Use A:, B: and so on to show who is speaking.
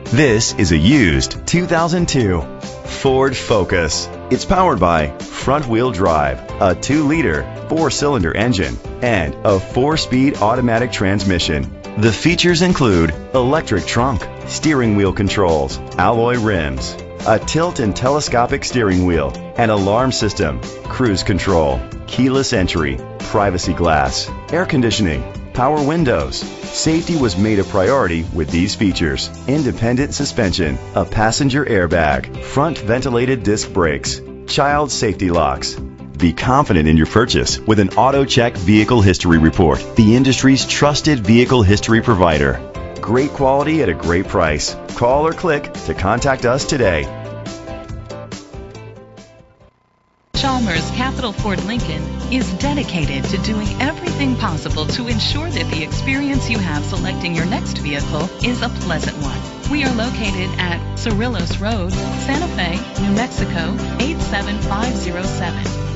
A: This is a used 2002 Ford Focus. It's powered by front-wheel drive, a 2-liter 4-cylinder engine, and a 4-speed automatic transmission. The features include electric trunk, steering wheel controls, alloy rims, a tilt and telescopic steering wheel, an alarm system, cruise control, keyless entry, privacy glass, air conditioning, power windows. Safety was made a priority with these features: independent suspension, a passenger airbag, front ventilated disc brakes, child safety locks. Be confident in your purchase with an AutoCheck Vehicle History Report, the industry's trusted vehicle history provider. Great quality at a great price. Call or click to contact us today.
B: Chalmers Capital Ford Lincoln is dedicated to doing everything possible to ensure that the experience you have selecting your next vehicle is a pleasant one. We are located at Cerrillos Road, Santa Fe, New Mexico 87507.